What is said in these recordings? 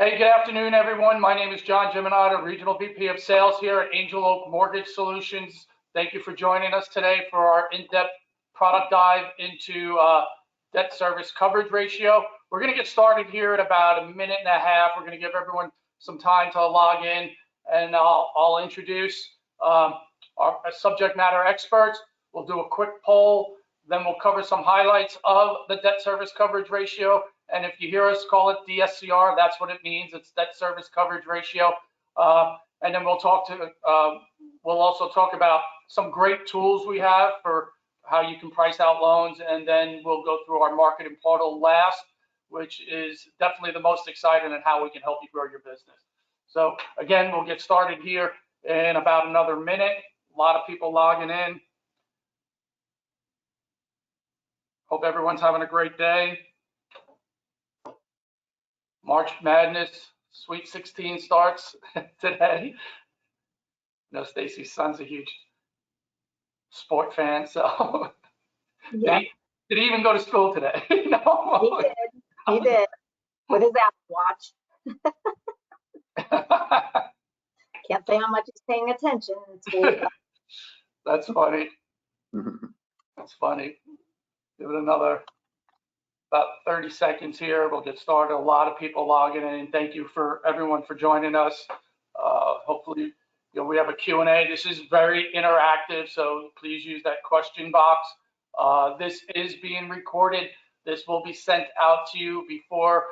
Hey, good afternoon, everyone. My name is Jeanmonod, Regional VP of Sales here at Angel Oak Mortgage Solutions. Thank you for joining us today for our in-depth product dive into debt service coverage ratio. We're going to get started here in about a minute and a half. We're going to give everyone some time to log in, and I'll introduce our subject matter experts. We'll do a quick poll, then we'll cover some highlights of the debt service coverage ratio. And if you hear us call it DSCR, that's what it means. It's debt service coverage ratio. And then we'll also talk about some great tools we have for how you can price out loans. And then we'll go through our marketing portal last, which is definitely the most exciting and how we can help you grow your business. So again, we'll get started here in about another minute. A lot of people logging in. Hope everyone's having a great day. March Madness Sweet 16 starts today. No, Stacy's son's a huge sport fan, so yeah. Did he even go to school today? No. He did with his Apple Watch. Can't say how much he's paying attention in school. That's funny. That's funny. Give it another about 30 seconds here. We'll get started. A lot of people logging in. Thank you for everyone for joining us. Hopefully, we have a Q&A. This is very interactive, so please use that question box. This is being recorded. This will be sent out to you before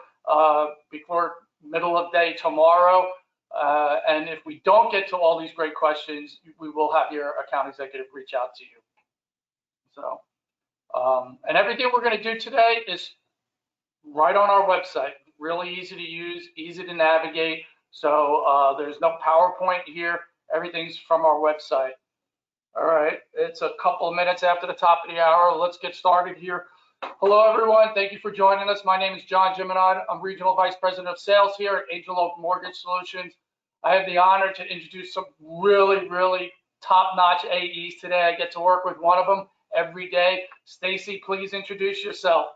middle of day tomorrow. And if we don't get to all these great questions, we will have your account executive reach out to you. So. And everything we're going to do today is right on our website. Really easy to use, easy to navigate. So there's no PowerPoint here. Everything's from our website. All right, it's a couple of minutes after the top of the hour. Let's get started here. Hello, everyone. Thank you for joining us. My name is Jeanmonod. I'm Regional Vice President of Sales here at Angel Oak Mortgage Solutions. I have the honor to introduce some really top-notch AEs today. I get to work with one of them every day. Stacy, please introduce yourself.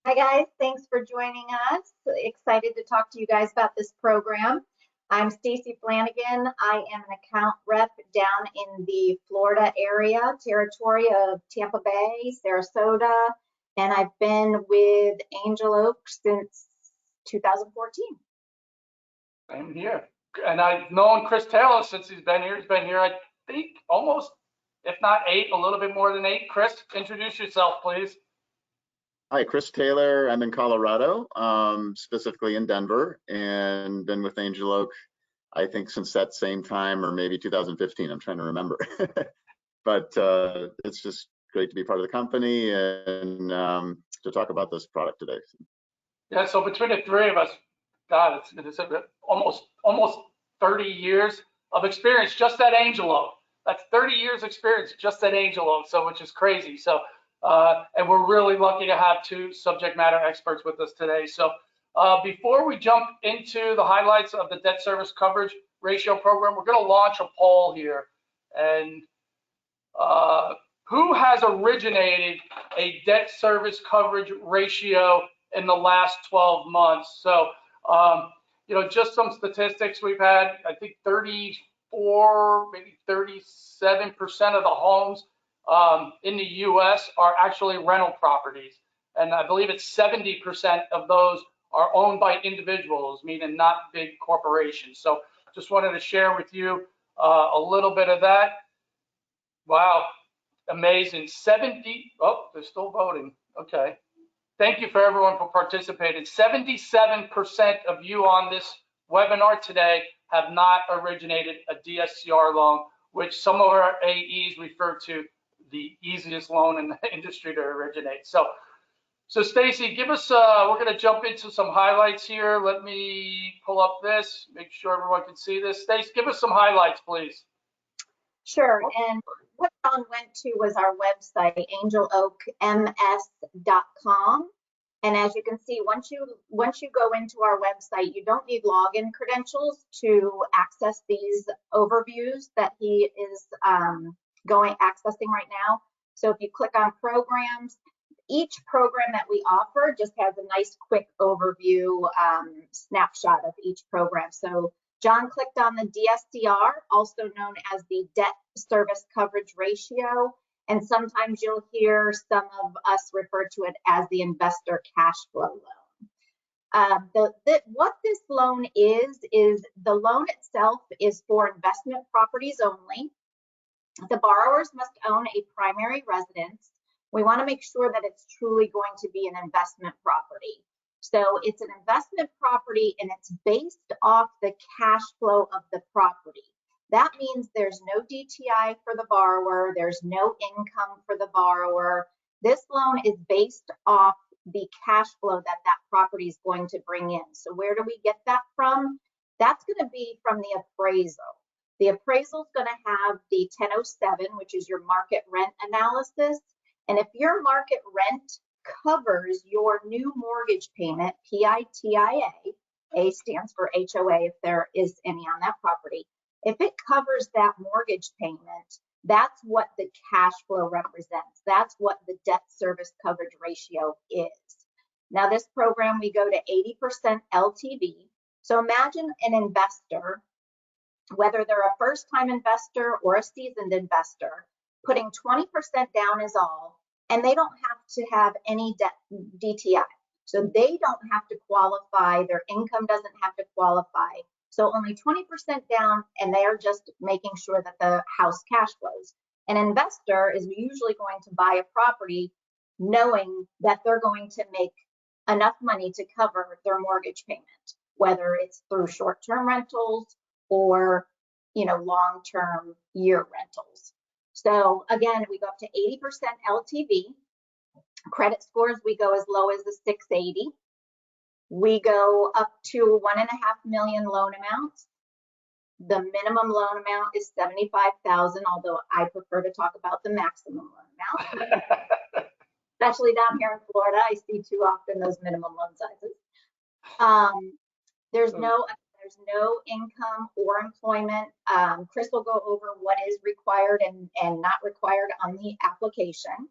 Hi guys, thanks for joining us. Excited to talk to you guys about this program. I'm Stacy Flanigan. I am an account rep down in the Florida area, territory of Tampa Bay, Sarasota, and I've been with Angel Oak since 2014. I'm here. And I've known Chris Taylor since he's been here. He's been here, I think, almost, if not 8, a little bit more than 8. Chris, introduce yourself, please. Hi, Chris Taylor. I'm in Colorado, specifically in Denver, and been with Angel Oak, I think, since that same time, or maybe 2015. I'm trying to remember. But it's just great to be part of the company and to talk about this product today. Yeah, so between the three of us, God, it's almost 30 years of experience just at Angel Oak. That's 30 years experience just at Angel Oak, so which is crazy. So, and we're really lucky to have 2 subject matter experts with us today. So, before we jump into the highlights of the debt service coverage ratio program, we're going to launch a poll here. And who has originated a debt service coverage ratio in the last 12 months? So, just some statistics we've had. I think 34, maybe 37% of the homes in the U.S. are actually rental properties. And I believe it's 70% of those are owned by individuals, meaning not big corporations. So just wanted to share with you a little bit of that. Wow, amazing. They're still voting. Okay. Thank you for everyone for participating. 77% of you on this webinar today have not originated a DSCR loan, which some of our AEs refer to the easiest loan in the industry to originate. So Stacy, give us, we're going to jump into some highlights here. Let me pull up this, make sure everyone can see this. Stacy, give us some highlights, please. Sure, and what John went to was our website, angeloakms.com. And as you can see, once you go into our website, you don't need login credentials to access these overviews that he is accessing right now. So if you click on programs, each program that we offer just has a nice quick overview snapshot of each program. So John clicked on the DSCR, also known as the debt service coverage ratio. And sometimes you'll hear some of us refer to it as the investor cash flow loan. What this loan is the loan itself is for investment properties only. The borrowers must own a primary residence. We want to make sure that it's truly going to be an investment property. So it's an investment property and it's based off the cash flow of the property. That means there's no DTI for the borrower, there's no income for the borrower. This loan is based off the cash flow that that property is going to bring in. So where do we get that from? That's going to be from the appraisal. The appraisal is going to have the 1007, which is your market rent analysis. And if your market rent covers your new mortgage payment, PITIA, A stands for HOA if there is any on that property. If it covers that mortgage payment, that's what the cash flow represents. That's what the debt service coverage ratio is. Now this program, we go to 80% LTV. So imagine an investor, whether they're a first-time investor or a seasoned investor, putting 20% down is all, and they don't have to have any debt DTI. So they don't have to qualify, their income doesn't have to qualify. So only 20% down, and they are just making sure that the house cash flows. An investor is usually going to buy a property knowing that they're going to make enough money to cover their mortgage payment, whether it's through short-term rentals or, you know, long-term year rentals. So again, we go up to 80% LTV. Credit scores, we go as low as the 680. We go up to 1.5 million loan amounts. The minimum loan amount is $75,000, although I prefer to talk about the maximum loan amount. Especially down here in Florida, I see too often those minimum loan sizes. There's no income or employment. Chris will go over what is required and not required on the application.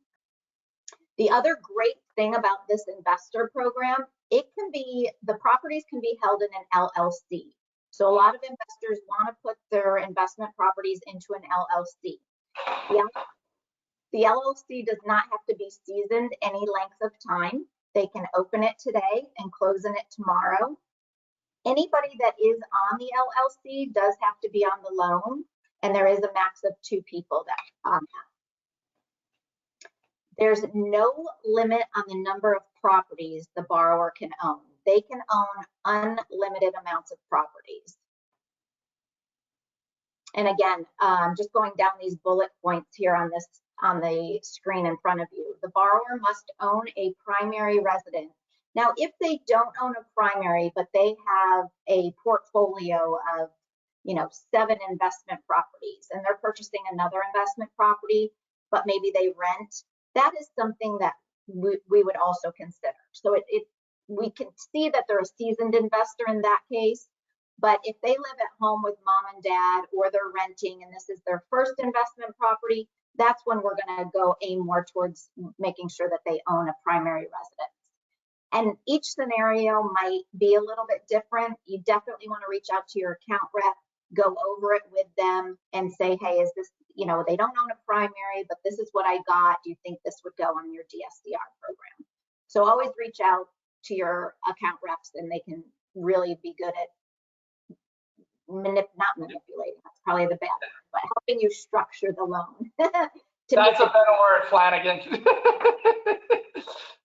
The other great thing about this investor program, the properties can be held in an LLC. So a lot of investors want to put their investment properties into an LLC. The LLC does not have to be seasoned any length of time. They can open it today and close it tomorrow. Anybody that is on the LLC does have to be on the loan, and there is a max of 2 people that on that. There's no limit on the number of properties the borrower can own. They can own unlimited amounts of properties. And again, just going down these bullet points here on the screen in front of you, the borrower must own a primary residence. Now, if they don't own a primary, but they have a portfolio of, 7 investment properties, and they're purchasing another investment property, but maybe they rent, that is something that we would also consider. So we can see that they're a seasoned investor in that case, but if they live at home with mom and dad, or they're renting and this is their first investment property, that's when we're going to go aim more towards making sure that they own a primary residence. And each scenario might be a little bit different. You definitely want to reach out to your account rep, go over it with them and say, hey, is this, they don't own a primary, but this is what I got. Do you think this would go on your DSCR program? So always reach out to your account reps, and they can really be good at not manipulating, that's probably the bad word, but helping you structure the loan. That's a better word, Flanigan.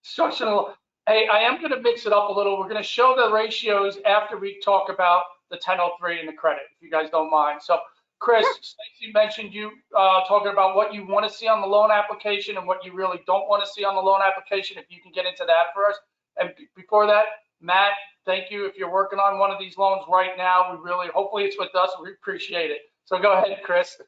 Structural. Hey, I am going to mix it up a little. We're going to show the ratios after we talk about the 1003 and the credit, if you guys don't mind. So, Chris, Stacy mentioned you talking about what you want to see on the loan application and what you really don't want to see on the loan application. If you can get into that for us. And before that, Matt, thank you. If you're working on one of these loans right now, hopefully it's with us. We appreciate it. So go ahead, Chris.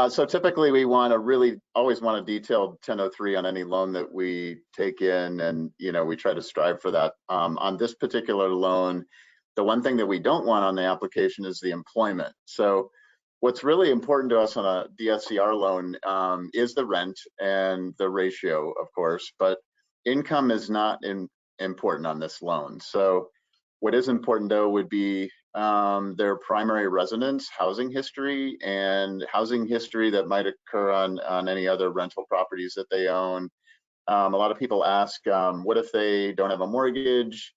So typically we always want a detailed 1003 on any loan that we take in, and we try to strive for that. On this particular loan, the one thing that we don't want on the application is the employment. So What's really important to us on a DSCR loan is the rent and the ratio, of course, but income is not important on this loan. So what is important though would be their primary residence, housing history, and housing history that might occur on any other rental properties that they own. A lot of people ask, what if they don't have a mortgage?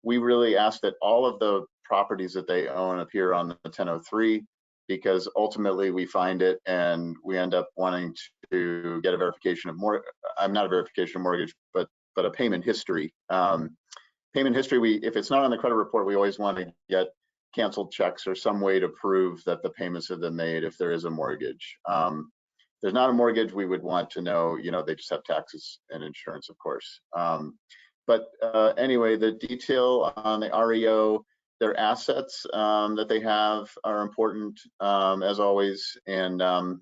We really ask that all of the properties that they own appear on the 1003, because ultimately we find it and we end up wanting to get a verification of not a verification of mortgage, but a payment history. Payment history, if it's not on the credit report, we always want to get canceled checks or some way to prove that the payments have been made if there is a mortgage. If there's not a mortgage, we would want to know, they just have taxes and insurance, of course. But anyway, the detail on the REO, their assets that they have are important as always. And I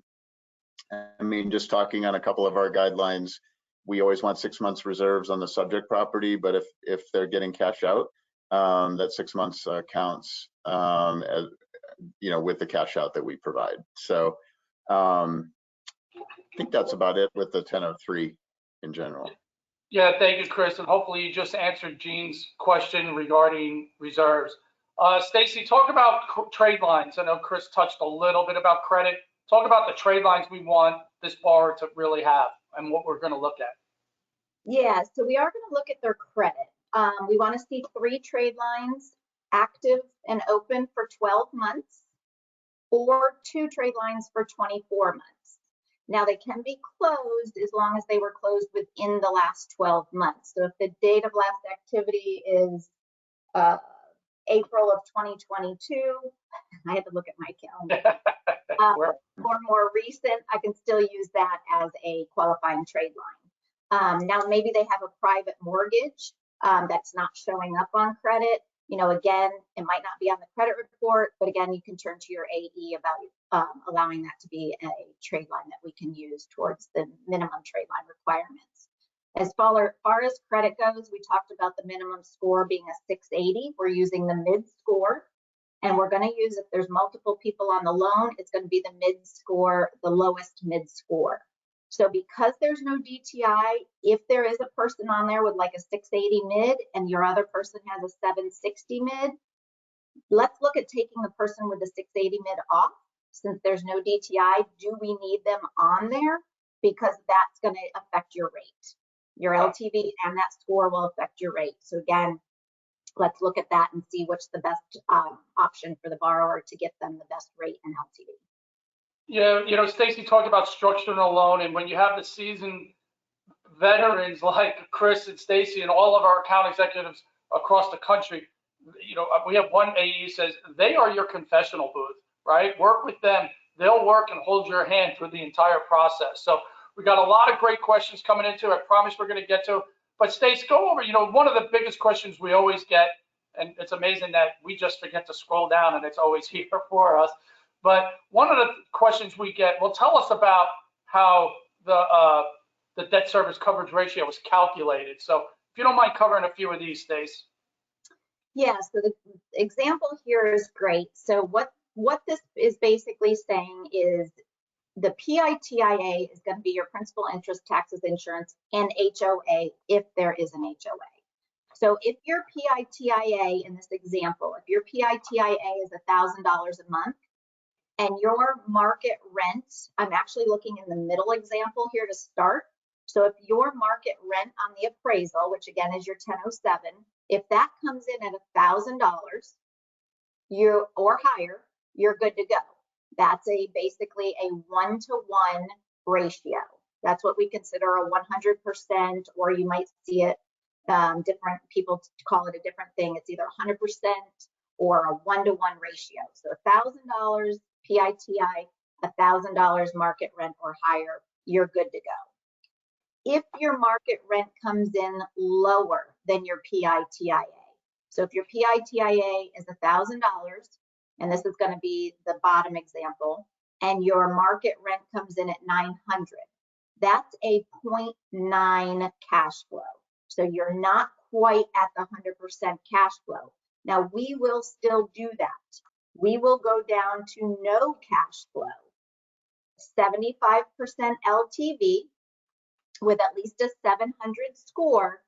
mean, just talking on a couple of our guidelines, we always want 6 months reserves on the subject property, but if they're getting cash out, that 6 months counts as, with the cash out that we provide. So I think that's about it with the 1003 in general. Yeah, thank you, Chris. And hopefully you just answered Jean's question regarding reserves. Stacy, talk about trade lines. I know Chris touched a little bit about credit. Talk about the trade lines we want this borrower to really have and what we're going to look at. Yeah, so we are going to look at their credit. We want to see 3 trade lines active and open for 12 months or 2 trade lines for 24 months. Now they can be closed as long as they were closed within the last 12 months. So if the date of last activity is April of 2022, I had to look at my calendar, or more recent, I can still use that as a qualifying trade line. Now maybe they have a private mortgage that's not showing up on credit. Again, it might not be on the credit report, but again, you can turn to your AE about allowing that to be a trade line that we can use towards the minimum trade line requirements. As far as credit goes, we talked about the minimum score being a 680. We're using the mid score, and we're going to use, if there's multiple people on the loan, it's going to be the mid score, the lowest mid score. So because there's no DTI, if there is a person on there with like a 680 mid and your other person has a 760 mid, let's look at taking the person with the 680 mid off. Since there's no DTI, do we need them on there? Because that's going to affect your rate. Your LTV and that score will affect your rate. So again, let's look at that and see what's the best option for the borrower to get them the best rate and LTV. Yeah, Stacy talked about structuring a loan, and when you have the seasoned veterans like Chris and Stacy and all of our account executives across the country, we have one AE who says they are your confessional booth, right? Work with them. They'll work and hold your hand through the entire process. So we got a lot of great questions coming into. I promise we're going to get to. But Stace, go over, one of the biggest questions we always get, and it's amazing that we just forget to scroll down and it's always here for us. But one of the questions we get, well, tell us about how the debt service coverage ratio was calculated. So if you don't mind covering a few of these, Stace. Yeah, so the example here is great. So what this is basically saying is the PITIA is going to be your principal, interest, taxes, insurance, and HOA if there is an HOA. So if your PITIA in this example, if your PITIA is $1,000 a month and your market rent, I'm actually looking in the middle example here to start. So if your market rent on the appraisal, which again is your 1007, if that comes in at $1,000 or higher, you're good to go. That's basically a 1-to-1 ratio. That's what we consider a 100%, or you might see it, different people call it a different thing. It's either 100% or a 1-to-1 ratio. So $1,000 PITI, $1,000 market rent or higher, you're good to go. If your market rent comes in lower than your PITIA, so if your PITIA is $1,000, and this is going to be the bottom example, and your market rent comes in at $900, that's a 0.9 cash flow. So you're not quite at the 100% cash flow. Now we will still do that. we will go down to no cash flow. 75% LTV with at least a 700 score,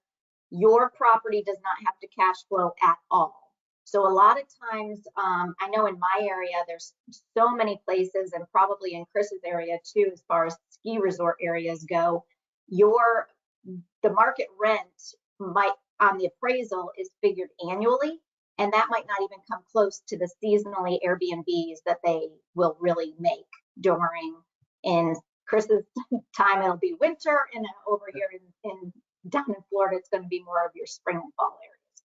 your property does not have to cash flow at all. So a lot of times, I know in my area, there's so many places, and probably in Chris's area too, as far as ski resort areas go, the market rent might on the appraisal is figured annually, and that might not even come close to the seasonally Airbnbs that they will really make during, in Chris's time, it'll be winter, and then over here down in Florida, it's going to be more of your spring and fall areas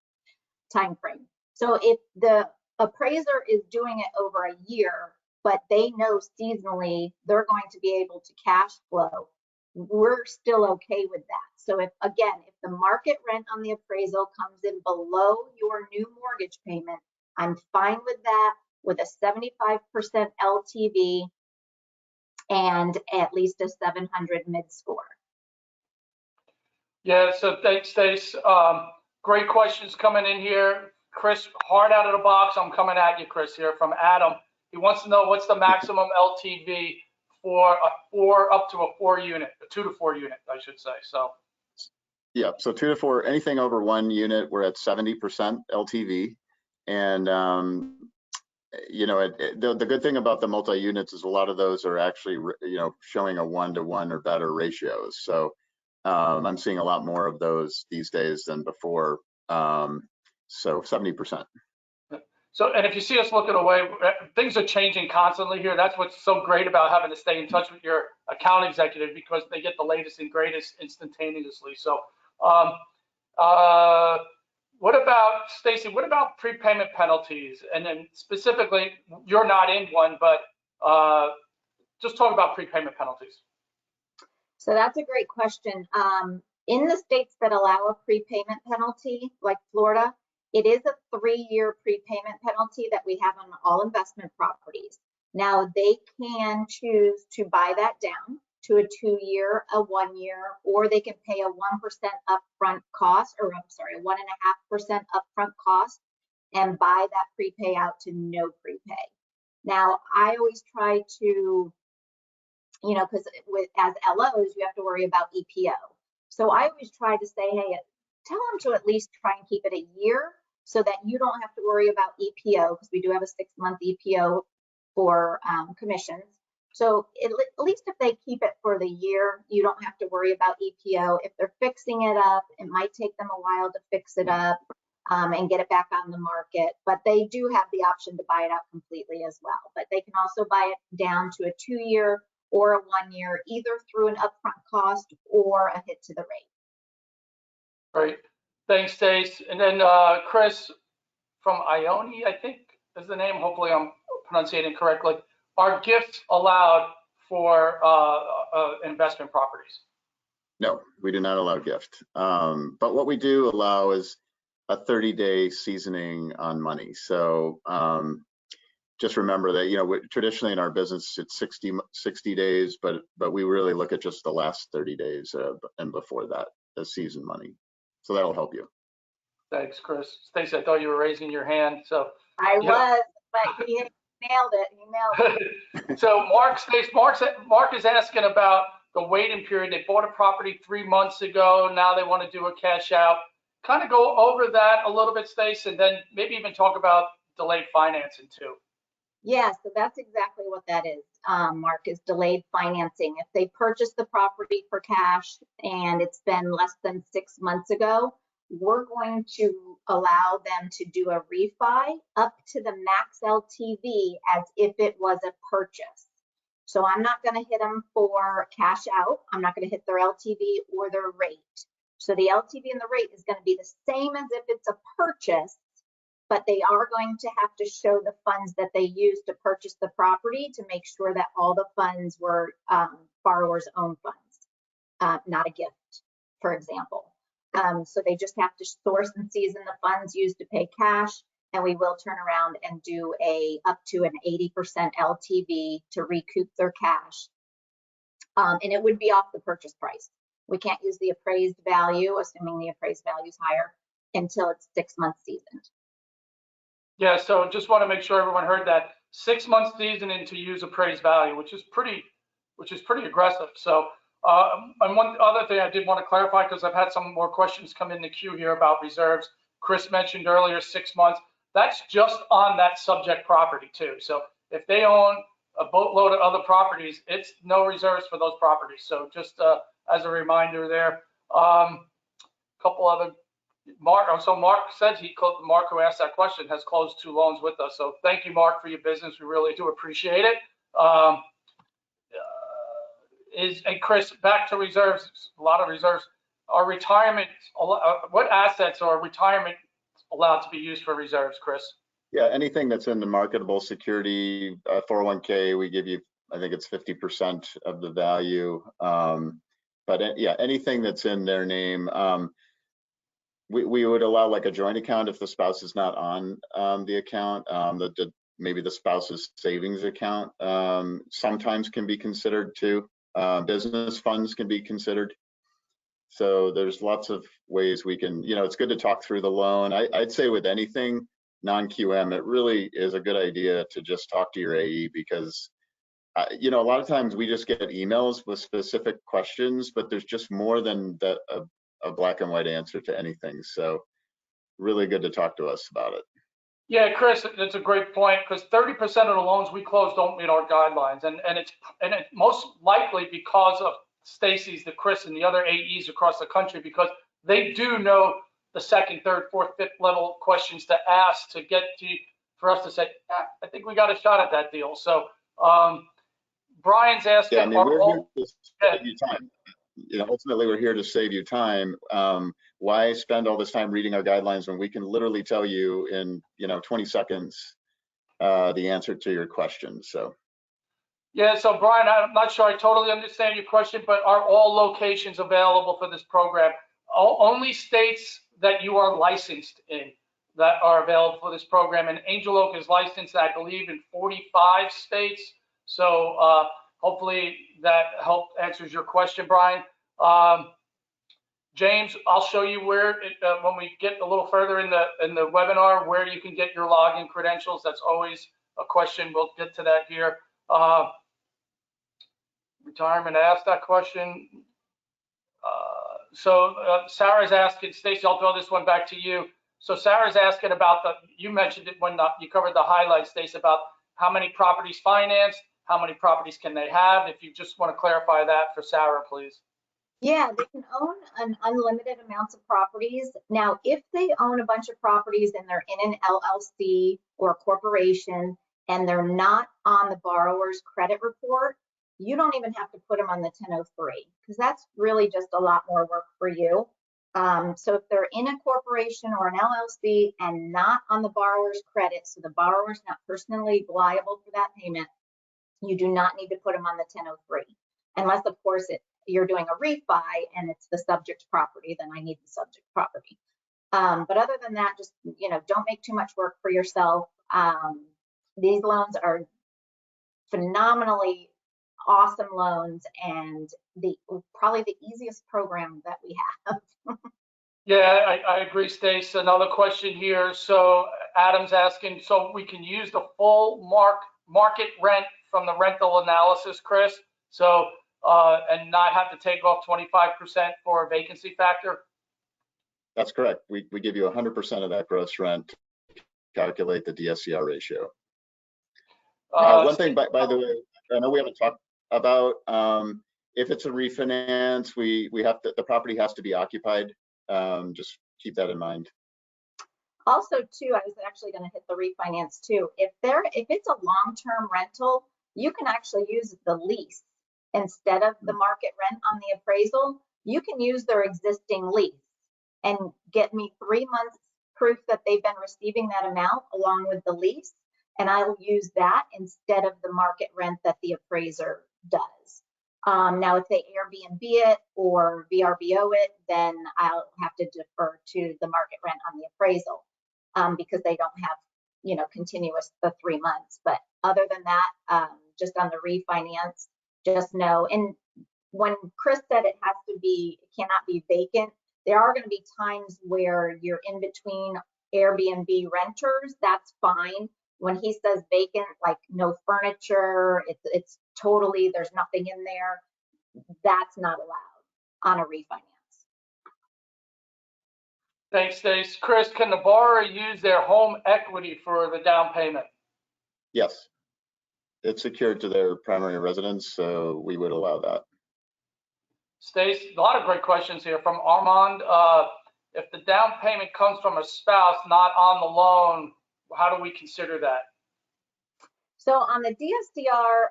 time frame. So if the appraiser is doing it over a year, but they know seasonally they're going to be able to cash flow, we're still okay with that. So if the market rent on the appraisal comes in below your new mortgage payment, I'm fine with that with a 75% LTV and at least a 700 mid score. Yeah, so thanks, Stace. Great questions coming in here. Chris, hard out of the box. I'm coming at you, Chris, here from Adam. He wants to know what's the maximum LTV for up to a 2 to 4 unit, I should say. So. Yeah, so 2 to 4, anything over 1 unit, we're at 70% LTV. And, the good thing about the multi-units is a lot of those are actually, showing a 1-to-1 or better ratios. So I'm seeing a lot more of those these days than before. So 70%. So, and if you see us looking away, things are changing constantly here. That's what's so great about having to stay in touch with your account executive, because they get the latest and greatest instantaneously. So, what about, Stacy, what about prepayment penalties? And then specifically, you're not in one, but just talk about prepayment penalties. So that's a great question. In the states that allow a prepayment penalty, like Florida, it is a 3-year prepayment penalty that we have on all investment properties. Now they can choose to buy that down to a 2-year, a 1-year, or they can pay a 1% upfront cost, or I'm sorry, 1.5% upfront cost, and buy that prepay out to no prepay. Now I always try to, because as LOs, you have to worry about EPO. So I always try to say, hey, tell them to at least try and keep it a year so that you don't have to worry about EPO, because we do have a 6-month EPO for commissions. So at least if they keep it for the year, you don't have to worry about EPO. If they're fixing it up, it might take them a while to fix it up and get it back on the market, but they do have the option to buy it out completely as well. But they can also buy it down to a 2-year or a 1-year, either through an upfront cost or a hit to the rate. Great. Thanks, Stace. And then Chris from Ione, I think is the name. Hopefully I'm pronouncing it correctly. Are gifts allowed for investment properties? No, we do not allow gift. But what we do allow is a 30-day seasoning on money. So just remember that, traditionally in our business, it's 60 days, but we really look at just the last 30 days and before that as seasoned money. So that'll help you. Thanks, Chris. Stacy, I thought you were raising your hand. So I was, but he nailed it. He nailed it. So Mark is asking about the waiting period. They bought a property 3 months ago. Now they want to do a cash out. Kind of go over that a little bit, Stace, and then maybe even talk about delayed financing too. Yeah, so that's exactly what that is, Mark, is delayed financing. If they purchase the property for cash and it's been less than 6 months ago, we're going to allow them to do a refi up to the max LTV as if it was a purchase. So I'm not going to hit them for cash out. I'm not going to hit their LTV or their rate. So the LTV and the rate is going to be the same as if it's a purchase, but they are going to have to show the funds that they used to purchase the property to make sure that all the funds were borrower's own funds, not a gift, for example. So they just have to source and season the funds used to pay cash, and we will turn around and do up to an 80% LTV to recoup their cash. And it would be off the purchase price. We can't use the appraised value, assuming the appraised value is higher, until it's 6 months seasoned. Yeah, so just want to make sure everyone heard that. 6 months seasoning to use appraised value, which is pretty aggressive. So, and one other thing I did want to clarify, because I've had some more questions come in the queue here about reserves. Chris mentioned earlier 6 months. That's just on that subject property too. So if they own a boatload of other properties, it's no reserves for those properties. So just as a reminder there. Couple other. Mark, so Mark said Mark, who asked that question, has closed 2 loans with us. So thank you, Mark, for your business. We really do appreciate it. And Chris, back to reserves, a lot of reserves. Are retirement, what assets are retirement allowed to be used for reserves, Chris? Yeah, anything that's in the marketable security, 401k, we give you, I think it's 50% of the value. But yeah, anything that's in their name. We would allow like a joint account if the spouse is not on the account. Maybe the spouse's savings account sometimes can be considered too. Business funds can be considered. So there's lots of ways we can, it's good to talk through the loan. I'd say with anything non-QM, it really is a good idea to just talk to your AE, because a lot of times we just get emails with specific questions, but there's just more than a black and white answer to anything. So really good to talk to us about it. Yeah, Chris, that's a great point, because 30% of the loans we close don't meet our guidelines, and it's most likely because of Stacy's, the Chris, and the other AEs across the country, because they do know the second, third, fourth, fifth level questions to ask to get for us to say, I think we got a shot at that deal. So Brian's asking, yeah, I mean, we're here to save you time. Ultimately, we're here to save you time. Why spend all this time reading our guidelines when we can literally tell you in 20 seconds the answer to your question? So yeah, so Brian, I'm not sure I totally understand your question, but are all locations available for this program? Only states that you are licensed in that are available for this program, and Angel Oak is licensed, I believe, in 45 states. So hopefully that answers your question, Brian. James, I'll show you where when we get a little further in the webinar, where you can get your login credentials. That's always a question. We'll get to that here. Retirement, I asked that question. So Sarah's asking, Stacy, I'll throw this one back to you. So Sarah's asking about you mentioned it when you covered the highlights, Stacy, about how many properties financed, how many properties can they have? If you just want to clarify that for Sarah, please. Yeah, they can own an unlimited amounts of properties. Now, if they own a bunch of properties and they're in an LLC or a corporation and they're not on the borrower's credit report, you don't even have to put them on the 1003, because that's really just a lot more work for you. So if they're in a corporation or an LLC and not on the borrower's credit, so the borrower's not personally liable for that payment, you do not need to put them on the 1003, unless of course you're doing a refi and it's the subject property, then I need the subject property. But other than that, just, don't make too much work for yourself. These loans are phenomenally awesome loans, and probably the easiest program that we have. Yeah, I agree, Stace. Another question here. So Adam's asking, so we can use the full market rent from the rental analysis, Chris? So and not have to take off 25% for a vacancy factor? That's correct. We give you 100% of that gross rent to calculate the DSCR ratio. One thing, by the way, I know we haven't talked about, if it's a refinance, the property has to be occupied. Just keep that in mind. Also, too, I was actually going to hit the refinance too. If it's a long-term rental, you can actually use the lease instead of the market rent on the appraisal. You can use their existing lease and get me 3 months proof that they've been receiving that amount along with the lease, and I'll use that instead of the market rent that the appraiser does. Now, if they Airbnb it or VRBO it, then I'll have to defer to the market rent on the appraisal because they don't have, continuous the 3 months. But other than that, just on the refinance, just know. And when Chris said it cannot be vacant, there are going to be times where you're in between Airbnb renters, that's fine. When he says vacant, like no furniture, it's totally, there's nothing in there, that's not allowed on a refinance. Thanks, Stace. Chris, can the borrower use their home equity for the down payment? Yes. It's secured to their primary residence, so we would allow that. Stace, a lot of great questions here from Armand. If the down payment comes from a spouse not on the loan, how do we consider that? So on the DSCR,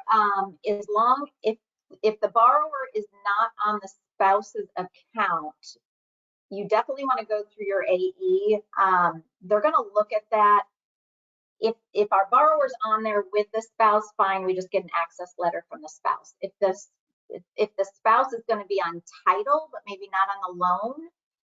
if the borrower is not on the spouse's account, you definitely want to go through your AE. They're going to look at that. If our borrower's on there with the spouse, fine, we just get an access letter from the spouse. If the spouse is going to be on title, but maybe not on the loan,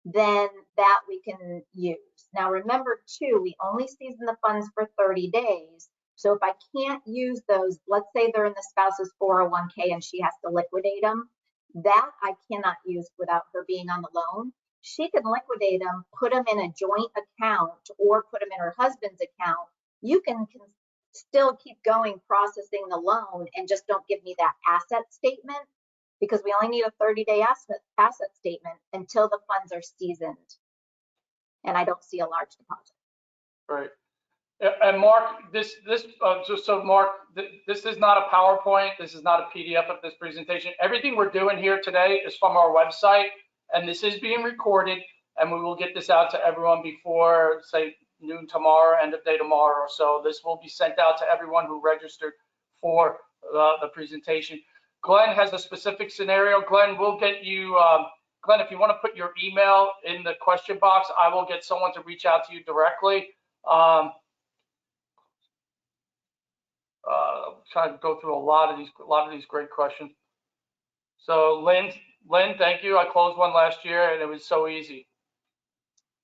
then that we can use. Now remember too, we only season the funds for 30 days. So if I can't use those, let's say they're in the spouse's 401k and she has to liquidate them, that I cannot use without her being on the loan. She can liquidate them, put them in a joint account or put them in her husband's account. You can still keep going processing the loan and just don't give me that asset statement, because we only need a 30-day asset statement until the funds are seasoned and I don't see a large deposit. Right. And Mark, just so Mark, this is not a PowerPoint. This is not a PDF of this presentation. Everything we're doing here today is from our website, and this is being recorded, and we will get this out to everyone before, say, noon tomorrow, end of day tomorrow or so. This will be sent out to everyone who registered for the presentation. Glenn has a specific scenario. Glenn, we'll get you, Glenn, if you want to put your email in the question box, I will get someone to reach out to you directly. Trying to go through a lot of these great questions. So Lynn, thank you. I closed one last year and it was so easy.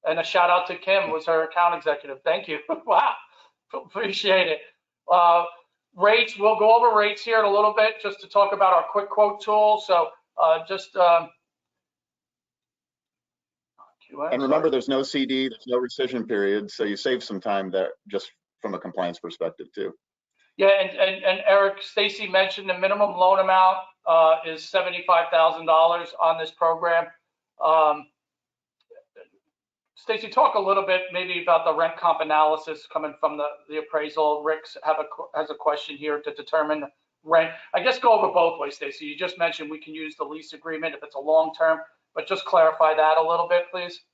And a shout out to Kim, was her account executive. Thank you. Wow, appreciate it. Rates, we'll go over rates here in a little bit just to talk about our quick quote tool. So and remember, there's no CD, there's no rescission period, so you save some time there just from a compliance perspective too. Yeah, and Eric, Stacy mentioned the minimum loan amount is $75,000 on this program. Stacy, talk a little bit maybe about the rent comp analysis coming from the appraisal. Rick has a question here to determine rent. I guess go over both ways, Stacy. You just mentioned we can use the lease agreement if it's a long term, but just clarify that a little bit, please.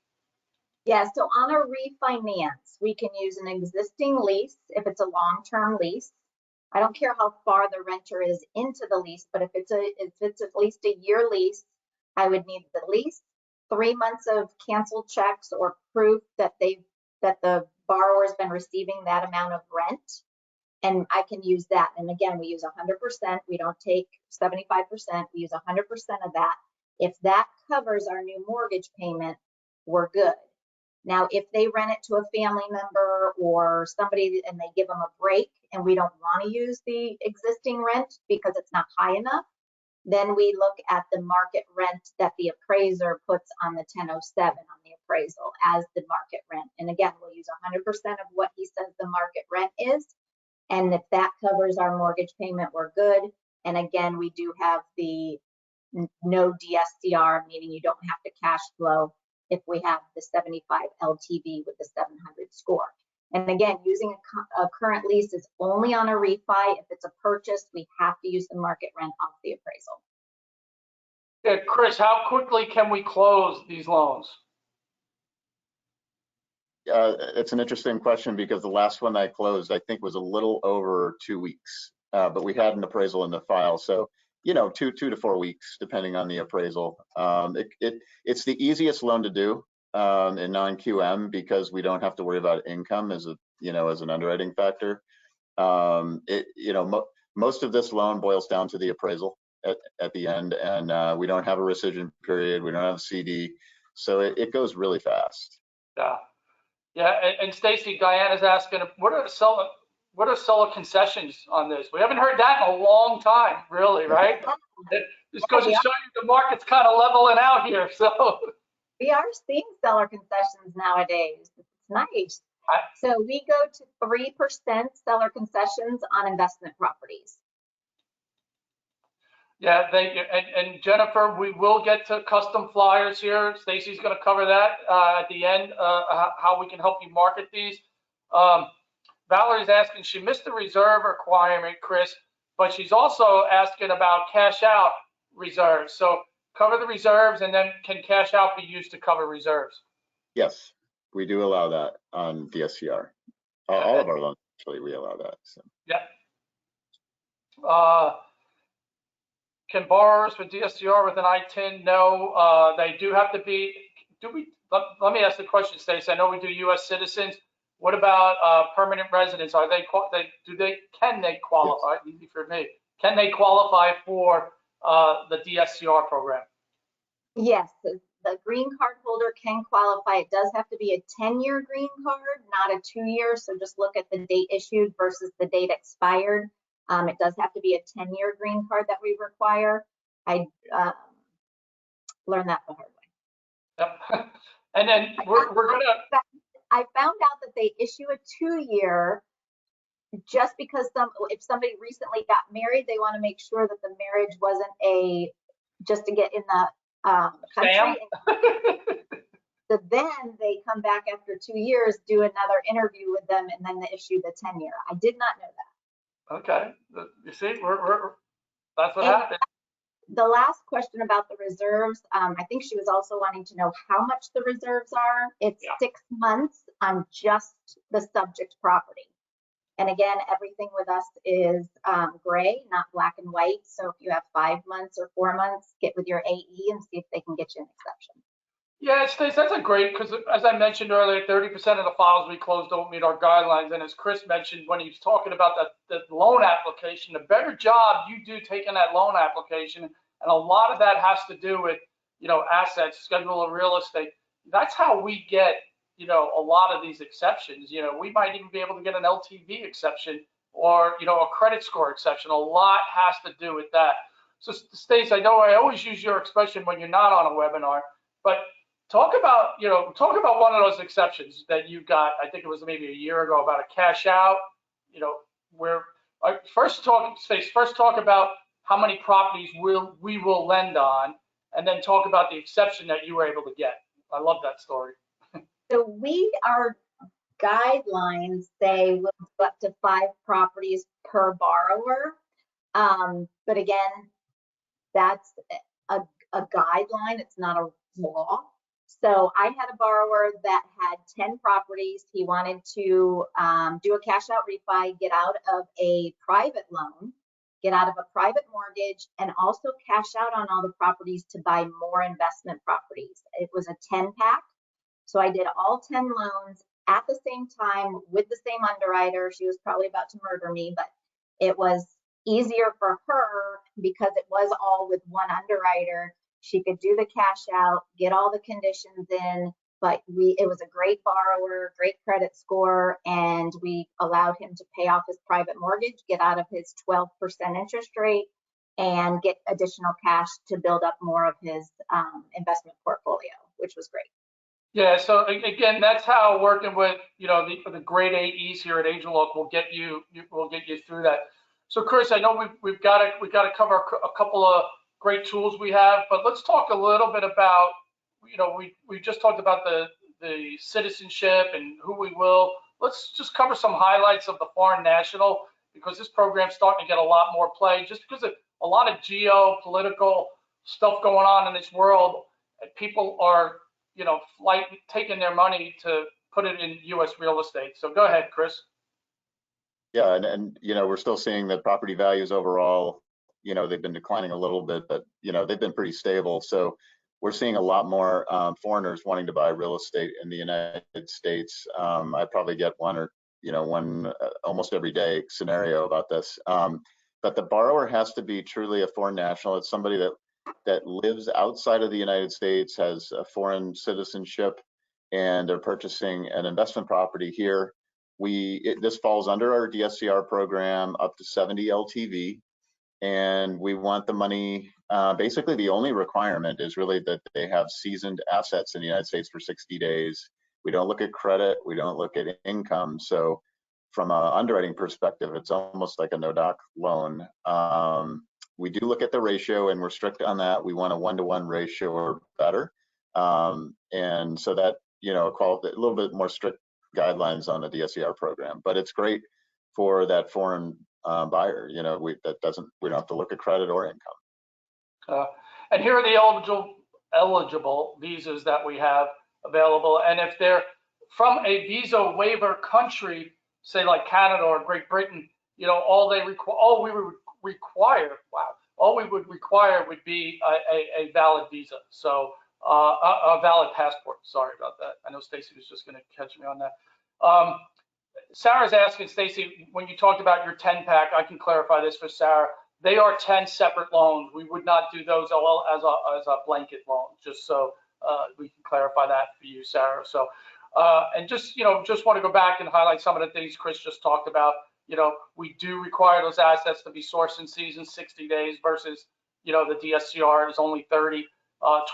Yeah, so on a refinance, we can use an existing lease if it's a long-term lease. I don't care how far the renter is into the lease, but if it's at least a year lease, I would need the lease, 3 months of canceled checks or proof that the borrower has been receiving that amount of rent, and I can use that. And again, we use 100%. We don't take 75%. We use 100% of that. If that covers our new mortgage payment, we're good. Now, if they rent it to a family member or somebody and they give them a break and we don't want to use the existing rent because it's not high enough, then we look at the market rent that the appraiser puts on the 1007 on the appraisal as the market rent. And again, we'll use 100% of what he says the market rent is. And if that covers our mortgage payment, we're good. And again, we do have the no DSCR, meaning you don't have to cash flow if we have the 75 LTV with the 700 score. And again, using a current lease is only on a refi. If it's a purchase, we have to use the market rent off the appraisal. Yeah, Chris, how quickly can we close these loans? It's an interesting question because the last one I closed, I think, was a little over 2 weeks, but we had an appraisal in the file. So, you know, 2 to 4 weeks, depending on the appraisal. It's the easiest loan to do in non-QM because we don't have to worry about income as an underwriting factor. Most of this loan boils down to the appraisal at the end, and we don't have a rescission period. We don't have a CD, so it goes really fast. Yeah, and Stacy, Diana's asking, what are seller concessions on this? We haven't heard that in a long time, really, right? This goes to show you the market's kind of leveling out here. So we are seeing seller concessions nowadays. nice. I- So we go to 3% seller concessions on investment properties. Yeah, thank you. And Jennifer, we will get to custom flyers here. Stacy's going to cover that at the end, how we can help you market these. Valerie's asking, she missed the reserve requirement, Chris, but she's also asking about cash out reserves. So cover the reserves, and then can cash out be used to cover reserves? Yes, we do allow that on DSCR. All of our loans, actually, we allow that. So. Yeah. Can borrowers with DSCR with an I-10? No, they do have to be. Let me ask the question, Stacy. I know we do U.S. citizens. What about permanent residents? Can they qualify? Yes. Easy for me. Can they qualify for the DSCR program? Yes, the green card holder can qualify. It does have to be a 10-year green card, not a 2-year. So just look at the date issued versus the date expired. It does have to be a 10-year green card that we require. I learned that the hard way. Yep. And then we're gonna. I found out that they issue a 2-year just because if somebody recently got married, they want to make sure that the marriage wasn't just to get in the country. So then they come back after 2 years, do another interview with them, and then they issue the 10-year. I did not know that. Okay, you see, that's what happened. The last question about the reserves, I think she was also wanting to know how much the reserves are. It's 6 months on just the subject property. And again, everything with us is gray, not black and white. So if you have 5 months or 4 months, get with your AE and see if they can get you an exception. Yeah, Stace, that's a great, because as I mentioned earlier, 30% of the files we close don't meet our guidelines. And as Chris mentioned when he was talking about the loan application, the better job you do taking that loan application, and a lot of that has to do with, assets, schedule of real estate. That's how we get, a lot of these exceptions. We might even be able to get an LTV exception or, a credit score exception. A lot has to do with that. So Stace, I know I always use your expression when you're not on a webinar, but talk about one of those exceptions that you got. I think it was maybe a year ago about a cash out. Where first talk about how many properties we will lend on, and then talk about the exception that you were able to get. I love that story. So our guidelines say we'll do up to 5 properties per borrower. But again, that's a guideline. It's not a law. So I had a borrower that had 10 properties. He wanted to do a cash out refi, get out of a private loan, get out of a private mortgage, and also cash out on all the properties to buy more investment properties. It was a 10-pack. So I did all 10 loans at the same time with the same underwriter. She was probably about to murder me, but it was easier for her because it was all with one underwriter. She could do the cash out, get all the conditions in, but it was a great borrower, great credit score, and we allowed him to pay off his private mortgage, get out of his 12% interest rate, and get additional cash to build up more of his investment portfolio, which was great. Yeah, so again, that's how working with the great AEs here at AngelOak will get you through that. So Chris, I know we've got to cover a couple of great tools we have, but let's talk a little bit about we just talked about the citizenship and who we will. Let's just cover some highlights of the foreign national, because this program's starting to get a lot more play just because of a lot of geopolitical stuff going on in this world. People are taking their money to put it in U.S. real estate. So go ahead, Chris. Yeah, and we're still seeing that property values overall, they've been declining a little bit, but they've been pretty stable. So we're seeing a lot more foreigners wanting to buy real estate in the United States. I probably get one almost every day scenario about this. But the borrower has to be truly a foreign national. It's somebody that lives outside of the United States, has a foreign citizenship, and they're purchasing an investment property here. This falls under our DSCR program up to 70 LTV, and we want the money. Basically, the only requirement is really that they have seasoned assets in the United States for 60 days, We don't look at credit. We don't look at income. So from an underwriting perspective, it's almost like a no-doc loan. We do look at the ratio, and we're strict on that. We want a 1-to-1 ratio or better. And so that, you know, a little bit more strict guidelines on the DSCR program, but it's great for that foreign buyer. You know, we don't have to look at credit or income. And here are the eligible visas that we have available. And if they're from a visa waiver country, say like Canada or Great Britain, you know, all we would require would be a valid visa. So a valid passport. Sorry about that. I know Stacy was just going to catch me on that. Sarah's asking, Stacy, when you talked about your 10-pack, I can clarify this for Sarah. They are 10 separate loans. We would not do those all as a blanket loan, just so we can clarify that for you, Sarah. So, and just want to go back and highlight some of the things Chris just talked about. You know, we do require those assets to be sourced in season 60 days versus, you know, the DSCR is only 30.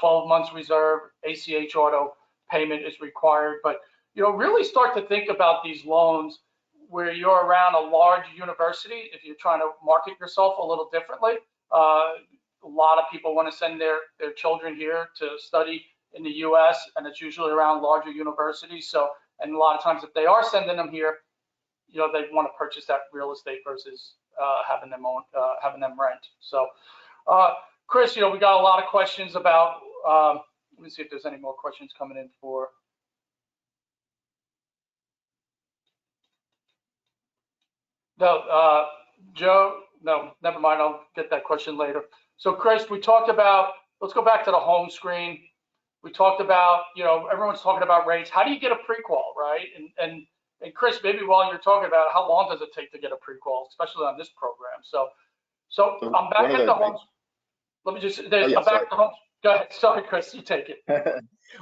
12 months reserve, ACH auto payment is required. But, you know, really start to think about these loans where you're around a large university, if you're trying to market yourself a little differently. A lot of people want to send their children here to study in the US, and it's usually around larger universities. So, and a lot of times if they are sending them here, you know, they want to purchase that real estate versus having them rent. So, Chris, you know, we got a lot of questions about, let me see if there's any more questions coming in for. No, Joe, no, never mind. I'll get that question later. So Chris, we talked about, let's go back to the home screen. We talked about, you know, everyone's talking about rates. How do you get a pre-qual, right? And Chris, maybe while you're talking about it, how long does it take to get a pre-qual, especially on this program? So I'm back at the home. Let me just, I'm back at the home. Go ahead. Sorry, Chris, you take it.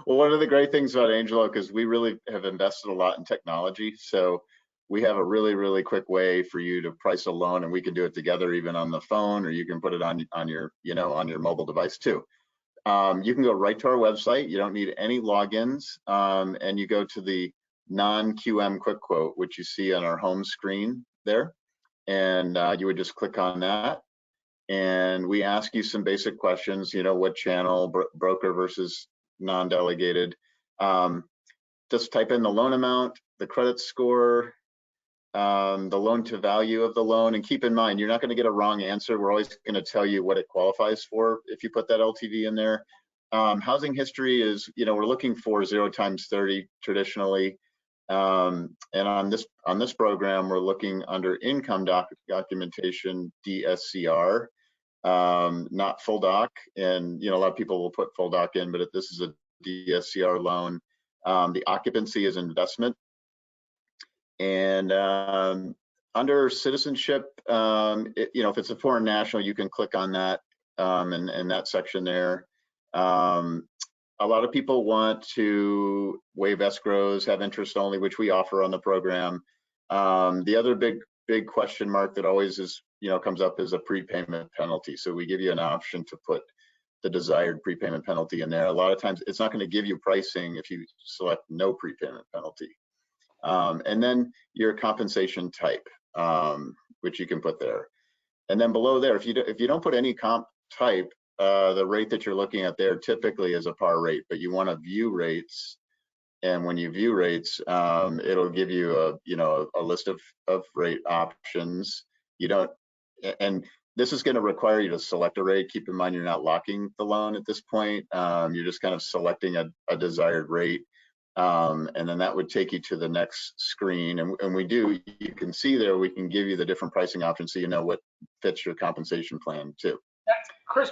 Well, one of the great things about Angelo, because we really have invested a lot in technology. So we have a really, really quick way for you to price a loan, and we can do it together even on the phone, or you can put it on your, you know, on your mobile device too. You can go right to our website. You don't need any logins, and you go to the non-QM quick quote, which you see on our home screen there, and you would just click on that, and we ask you some basic questions. You know, what channel, broker versus non-delegated. Just type in the loan amount, the credit score, the loan to value of the loan, and keep in mind, you're not going to get a wrong answer. We're always going to tell you what it qualifies for if you put that LTV in there. Housing history is, you know, we're looking for 0 times 30 traditionally, and on this program, we're looking under income documentation, DSCR, not full doc. And you know, a lot of people will put full doc in, but this is a DSCR loan. The occupancy is investment. And under citizenship, you know, if it's a foreign national, you can click on that in that section there. A lot of people want to waive escrows, have interest only, which we offer on the program. The other big question mark that always is, you know, comes up is a prepayment penalty. So we give you an option to put the desired prepayment penalty in there. A lot of times it's not going to give you pricing if you select no prepayment penalty. And then your compensation type, which you can put there. And then below there, if you don't put any comp type, the rate that you're looking at there typically is a par rate, but you want to view rates. And when you view rates, it'll give you a list of rate options. You don't, and this is going to require you to select a rate. Keep in mind, you're not locking the loan at this point. You're just kind of selecting a desired rate. And then that would take you to the next screen. And you can see there, we can give you the different pricing options so you know what fits your compensation plan too. Chris,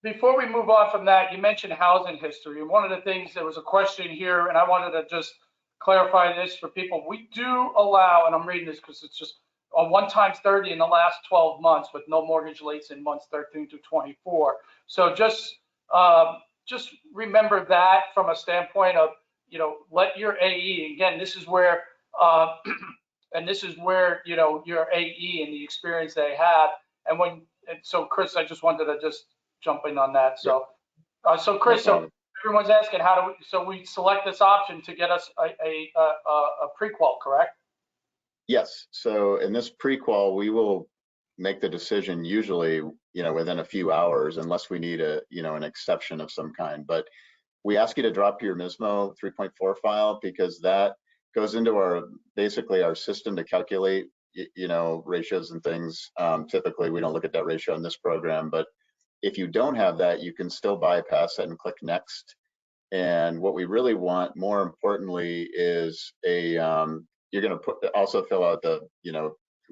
before we move on from that, you mentioned housing history. And one of the things, there was a question here, and I wanted to just clarify this for people. We do allow, and I'm reading this because it's just on 1 times 30 in the last 12 months with no mortgage rates in months 13 to 24. So just remember that from a standpoint of, you know, let your AE, again, this is where, you know, your AE and the experience they have. And so Chris, I just wanted to just jump in on that. So, so Chris, so everyone's asking how do we, so we select this option to get us a pre-qual, correct? Yes. So in this pre-qual, we will make the decision usually, within a few hours, unless we need an exception of some kind. But we ask you to drop your MISMO 3.4 file because that goes into basically our system to calculate, ratios and things. Typically, we don't look at that ratio in this program, but if you don't have that, you can still bypass it and click next. And what we really want, more importantly, is you're going to also fill out the,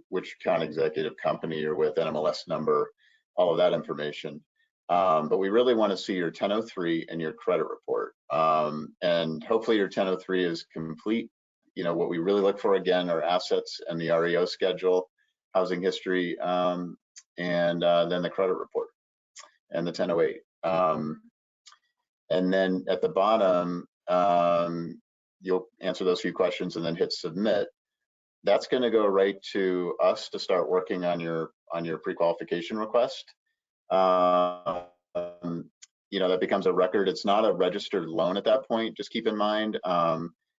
which account executive company you're with, NMLS number, all of that information. But we really want to see your 1003 and your credit report. And hopefully your 1003 is complete. What we really look for, again, are assets and the REO schedule, housing history, and then the credit report and the 1008. And then at the bottom, you'll answer those few questions and then hit submit. That's going to go right to us to start working on your pre-qualification request. That becomes a record. It's not a registered loan at that point, just keep in mind.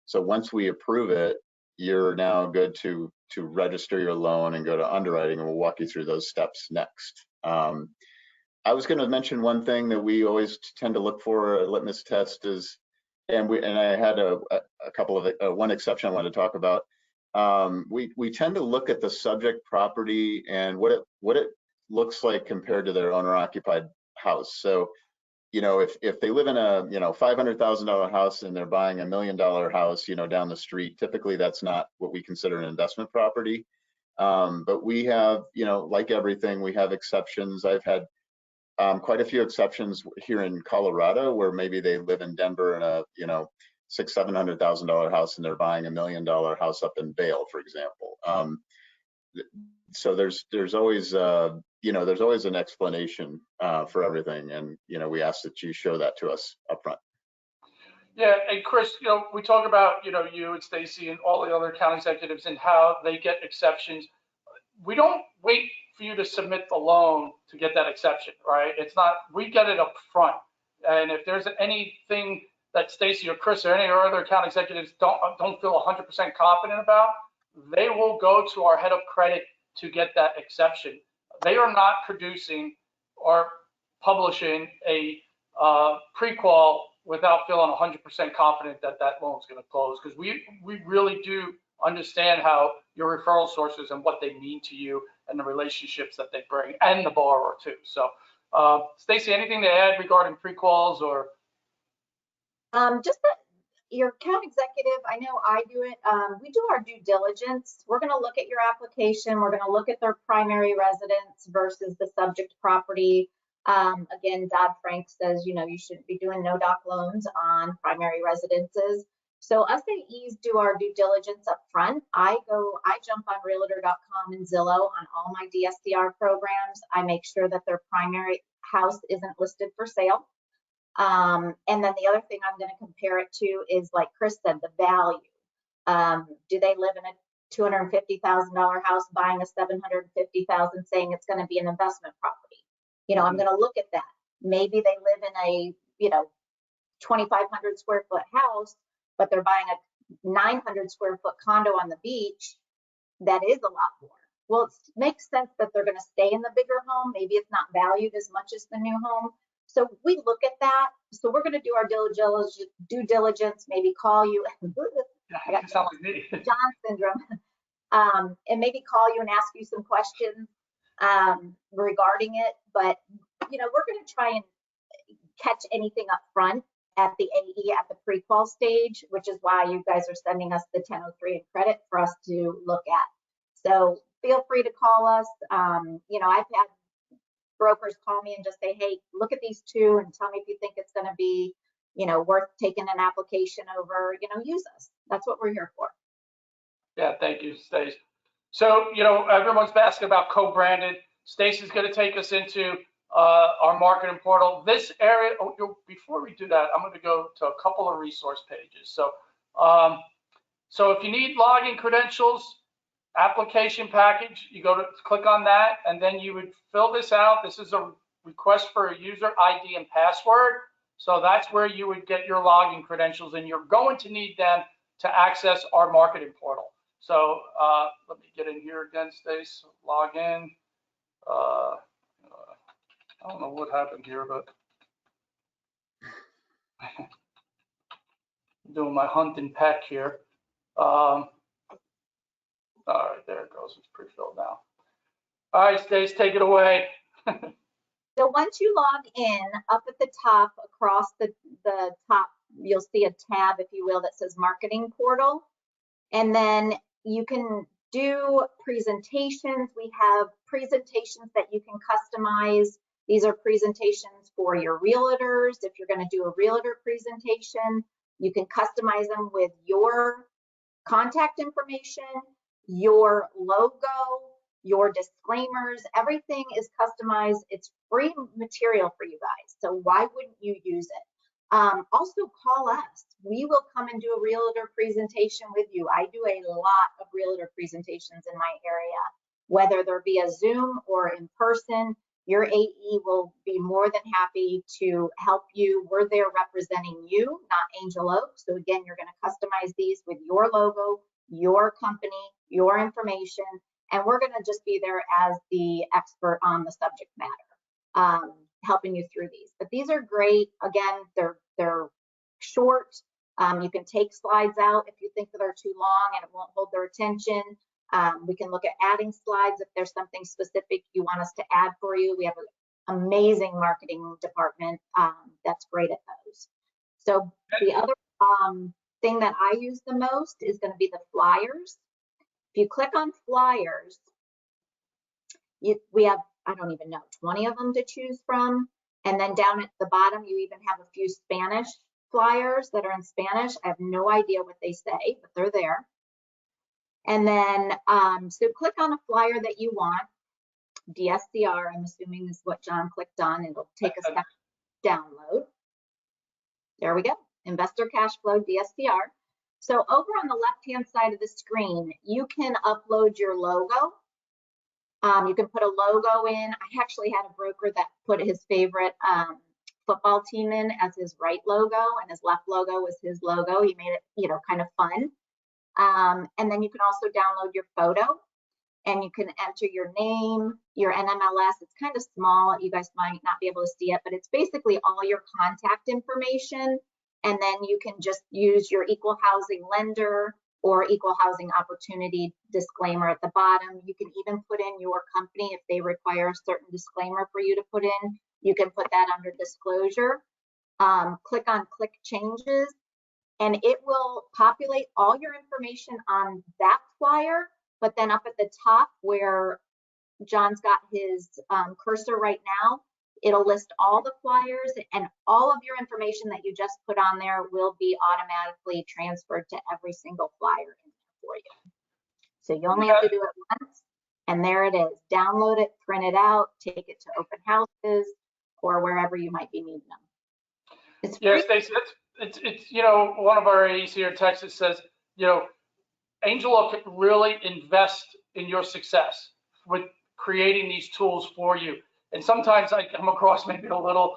So once we approve it, you're now good to register your loan and go to underwriting, and we'll walk you through those steps next. I was going to mention one thing that we always tend to look for a litmus test is, and I had a couple of one exception I wanted to talk about. We tend to look at the subject property and what it looks like compared to their owner-occupied house. So, if they live in a $500,000 house and they're buying $1 million house, down the street, typically that's not what we consider an investment property. But we have, like everything, we have exceptions. I've had quite a few exceptions here in Colorado where maybe they live in Denver in a $600,000-$700,000 house and they're buying $1 million house up in Vail, for example. So there's always an explanation for everything, and we ask that you show that to us up front. Yeah, and Chris, we talk about you and Stacy and all the other account executives and how they get exceptions. We don't wait for you to submit the loan to get that exception, right? It's not, we get it up front. And if there's anything that Stacy or Chris or any of our other account executives don't feel 100% confident about, they will go to our head of credit to get that exception. They are not producing or publishing a pre-qual without feeling 100% confident that that loan is going to close, because we really do understand how your referral sources and what they mean to you and the relationships that they bring, and the borrower too. So, Stacy, anything to add regarding pre-quals or? Just that your account executive, I know I do it. We do our due diligence. We're going to look at your application. We're going to look at their primary residence versus the subject property. Again, Dodd-Frank says, you shouldn't be doing no-doc loans on primary residences. So us at Ease do our due diligence up front. I jump on realtor.com and Zillow on all my DSCR programs. I make sure that their primary house isn't listed for sale. And then the other thing I'm going to compare it to is, like Chris said, the value. Do they live in a $250,000 house buying a $750,000 saying it's going to be an investment property? I'm going to look at that. Maybe they live in a 2,500 square foot house, but they're buying a 900 square foot condo on the beach. That is a lot more. Well, it makes sense that they're going to stay in the bigger home. Maybe it's not valued as much as the new home. So we look at that. So we're going to do our due diligence, maybe call you. I got sound like me. John syndrome. And maybe call you and ask you some questions regarding it. But, we're going to try and catch anything up front at the AE at the pre-qual stage, which is why you guys are sending us the 1003 in credit for us to look at. So feel free to call us. I've had brokers call me and just say, hey, look at these two and tell me if you think it's going to be, worth taking an application over, use us. That's what we're here for. Yeah, thank you, Stacy. So, everyone's asking about co-branded. Stacy's going to take us into our marketing portal. This area, before we do that, I'm going to go to a couple of resource pages. So, so if you need login credentials, application package, you go to click on that, and then you would fill this out. This is a request for a user ID and password. So that's where you would get your login credentials, and you're going to need them to access our marketing portal. So let me get in here again, Stace, log in. I don't know what happened here, but I'm doing my hunt and peck here. All right, there it goes. It's pre-filled now. All right, Stace, take it away. So once you log in, up at the top, across the top, you'll see a tab, if you will, that says Marketing Portal. And then you can do presentations. We have presentations that you can customize. These are presentations for your realtors. If you're going to do a realtor presentation, you can customize them with your contact information, your logo, your disclaimers. Everything is customized. It's free material for you guys. So why wouldn't you use it? Also call us. We will come and do a realtor presentation with you. I do a lot of realtor presentations in my area, whether there be a Zoom or in person. Your AE will be more than happy to help you. We're there representing you, not Angel Oak. So again, you're going to customize these with your logo, your company, your information, and we're going to just be there as the expert on the subject matter, helping you through these. But these are great. Again, they're short. You can take slides out if you think that they're too long and it won't hold their attention. We can look at adding slides if there's something specific you want us to add for you. We have an amazing marketing department that's great at those. So the other thing that I use the most is going to be the flyers. If you click on flyers, we have, I don't even know, 20 of them to choose from. And then down at the bottom, you even have a few Spanish flyers that are in Spanish. I have no idea what they say, but they're there. And then, so click on a flyer that you want. DSCR, I'm assuming is what John clicked on. It'll take us back to download. There we go, Investor Cash Flow DSCR. So over on the left-hand side of the screen, you can upload your logo. You can put a logo in. I actually had a broker that put his favorite football team in as his right logo, and his left logo was his logo. He made it, kind of fun. And then you can also download your photo, and you can enter your name, your NMLS. It's kind of small. You guys might not be able to see it, but it's basically all your contact information. And then you can just use your equal housing lender or equal housing opportunity disclaimer at the bottom. You can even put in your company if they require a certain disclaimer for you to put in. You can put that under disclosure. Click on click changes, and it will populate all your information on that flyer. But then up at the top where John's got his cursor right now, it'll list all the flyers, and all of your information that you just put on there will be automatically transferred to every single flyer for you. So you only have to do it once, and there it is. Download it, print it out, take it to open houses or wherever you might be needing them. It's free. Yes, Stacy, it's one of our AEs here in Texas says, Angel Oak can really invest in your success with creating these tools for you. And sometimes I come across maybe a little,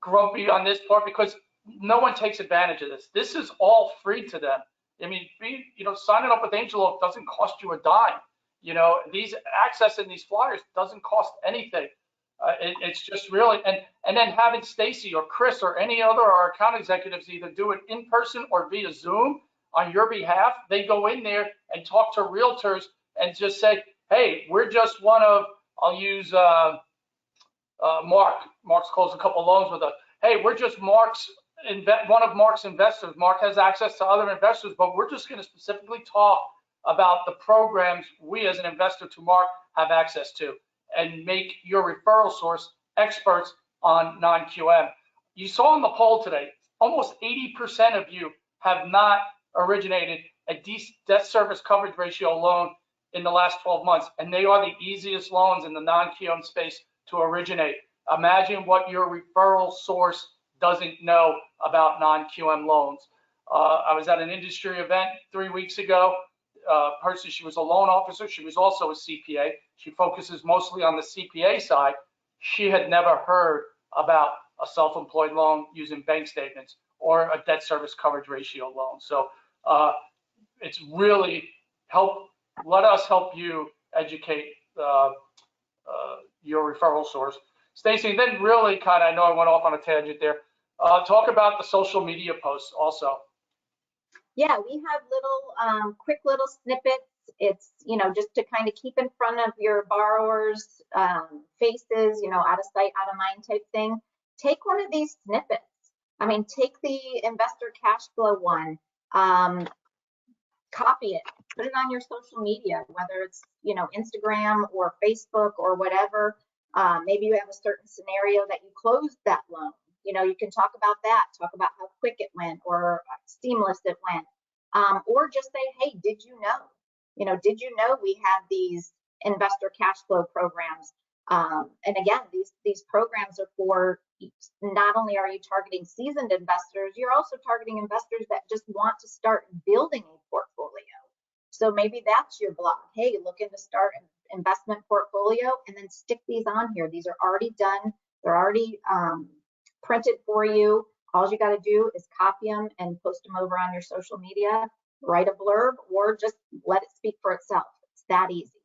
grumpy on this part because no one takes advantage of this. This is all free to them. I mean, signing up with Angel Oak doesn't cost you a dime. These accessing these flyers doesn't cost anything. It's just really, and then having Stacy or Chris or any other our account executives either do it in person or via Zoom on your behalf. They go in there and talk to realtors and just say, hey, we're just one of, I'll use Mark. Mark's closed a couple loans with us. Hey, we're just one of Mark's investors. Mark has access to other investors, but we're just going to specifically talk about the programs we as an investor to Mark have access to, and make your referral source experts on non-QM. You saw in the poll today, almost 80% of you have not originated a debt service coverage ratio loan in the last 12 months, and they are the easiest loans in the non-QM space to originate. Imagine what your referral source doesn't know about non-QM loans. I was at an industry event 3 weeks ago. Person, she was a loan officer. She was also a CPA. She focuses mostly on the CPA side. She had never heard about a self-employed loan using bank statements, or a debt service coverage ratio loan. So it's really let us help you educate your referral source. Stacy, then really kind of, I know I went off on a tangent there, talk about the social media posts also. Yeah, we have little, quick little snippets. It's, just to kind of keep in front of your borrowers' faces, out of sight, out of mind type thing. Take one of these snippets. I mean, take the investor cash flow one, copy it, put it on your social media, whether it's, Instagram or Facebook or whatever. Maybe you have a certain scenario that you closed that loan. You can talk about that, talk about how quick it went or seamless it went. Or just say, hey, did you know we have these investor cash flow programs? And again, these programs are for, not only are you targeting seasoned investors, you're also targeting investors that just want to start building a portfolio. So maybe that's your blog. Hey, looking to start an investment portfolio, and then stick these on here. These are already done. They're already printed for you. All you got to do is copy them and post them over on your social media, write a blurb, or just let it speak for itself. It's that easy.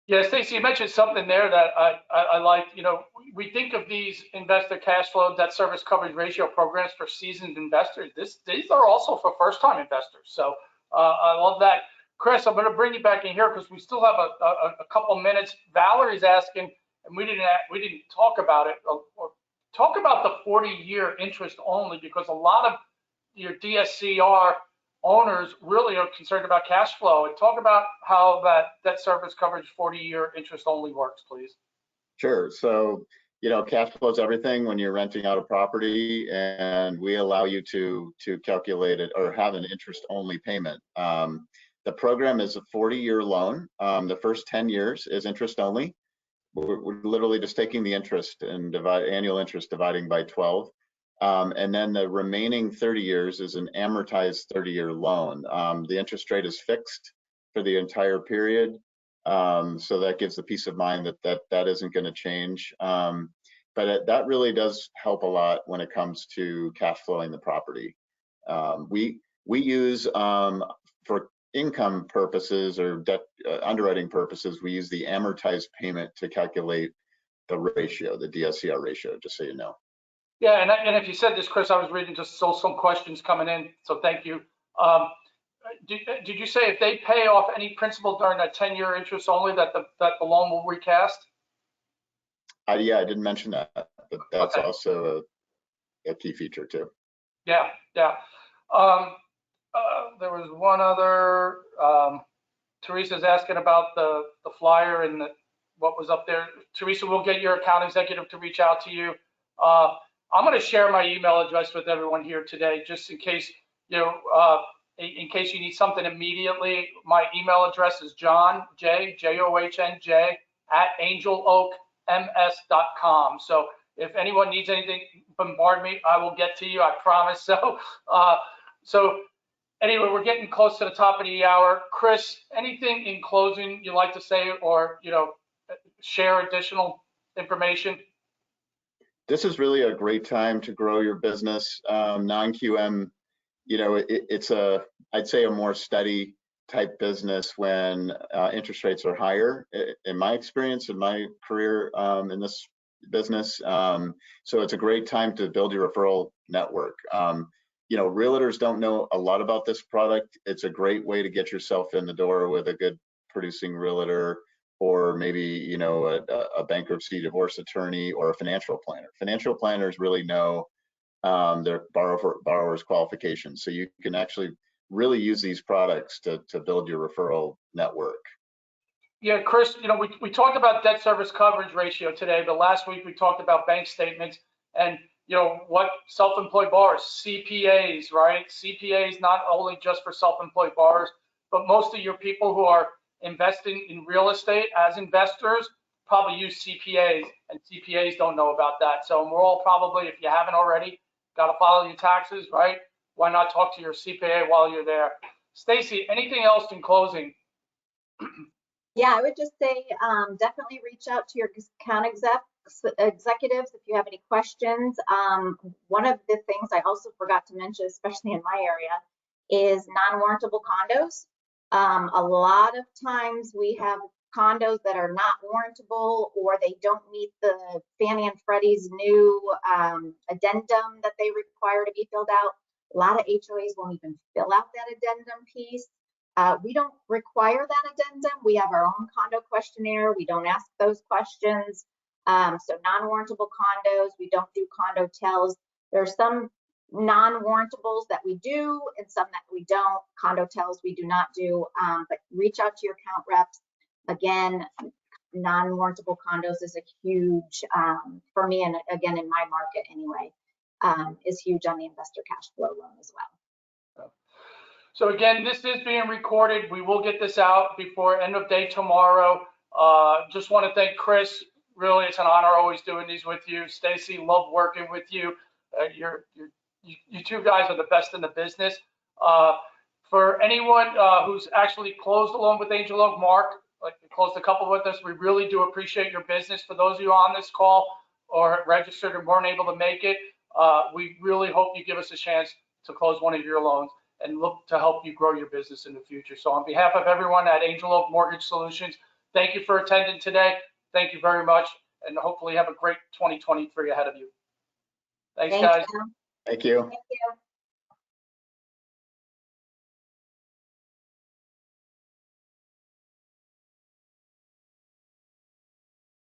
Yeah, Stacy, you mentioned something there that I like. We think of these investor cash flow debt service coverage ratio programs for seasoned investors. These are also for first-time investors. So I love that. Chris, I'm going to bring you back in here because we still have a couple minutes. Valerie's asking, and we didn't talk about it. Or talk about the 40-year interest only, because a lot of your DSCR owners really are concerned about cash flow. And talk about how that debt service coverage 40-year interest only works, please. Sure. So, cash flow is everything when you're renting out a property, and we allow you to calculate it or have an interest only payment. The program is a 40-year loan. The first 10 years is interest only. We're literally just taking the interest and annual interest dividing by 12. And then the remaining 30 years is an amortized 30-year loan. The interest rate is fixed for the entire period. So that gives the peace of mind that isn't going to change. But that really does help a lot when it comes to cash flowing the property. We use, for income purposes or debt underwriting purposes, we use the amortized payment to calculate the ratio, the DSCR ratio, just so you know. Yeah, and if you said this, Chris, I was reading just some questions coming in, so thank you. Did you say if they pay off any principal during that 10-year interest only, that the loan will recast? Yeah, I didn't mention that, but that's okay. Also a key feature too. Yeah. There was one other. Teresa's asking about the flyer and what was up there. Teresa, we'll get your account executive to reach out to you. I'm going to share my email address with everyone here today, just in case in case you need something immediately. My email address is JOHNJ @angeloakms.com. So if anyone needs anything, bombard me. I will get to you. I promise. So anyway, we're getting close to the top of the hour. Chris, anything in closing you'd like to say, or share additional information? This is really a great time to grow your business. Non-QM, it's I'd say a more steady type business when interest rates are higher, in my experience, in my career in this business. So it's a great time to build your referral network. Realtors don't know a lot about this product. It's a great way to get yourself in the door with a good producing realtor, or maybe a bankruptcy divorce attorney or a financial planner. Financial planners really know their borrower's qualifications, so you can actually really use these products to build your referral network. Yeah, Chris, we talked about debt service coverage ratio today, but last week we talked about bank statements and what self-employed borrowers, CPAs, right? CPAs not only just for self-employed borrowers, but most of your people who are investing in real estate as investors probably use CPAs, and CPAs don't know about that. So we're all probably, if you haven't already, got to file your taxes, right? Why not talk to your CPA while you're there? Stacy, anything else in closing? Yeah, I would just say definitely reach out to your account exec executives, if you have any questions. One of the things I also forgot to mention, especially in my area, is non-warrantable condos. A lot of times we have condos that are not warrantable, or they don't meet the Fannie and Freddie's new addendum that they require to be filled out. A lot of HOAs won't even fill out that addendum piece. We don't require that addendum. We have our own condo questionnaire. We don't ask those questions. So non-warrantable condos, we don't do condo tells. There's some non-warrantables that we do and some that we don't. Condo tells we do not do, but reach out to your account reps. Again, non-warrantable condos is a huge, for me, and again, in my market anyway, is huge on the investor cash flow loan as well. So again, this is being recorded. We will get this out before end of day tomorrow. Just want to thank Chris. Really, it's an honor always doing these with you. Stacy, love working with you. You two guys are the best in the business. For anyone who's actually closed a loan with Angel Oak, Mark, like closed a couple with us, we really do appreciate your business. For those of you on this call or registered and weren't able to make it, we really hope you give us a chance to close one of your loans and look to help you grow your business in the future. So on behalf of everyone at Angel Oak Mortgage Solutions, thank you for attending today. Thank you very much, and hopefully have a great 2023 ahead of you. Thanks, guys. You. Thank you. Thank you.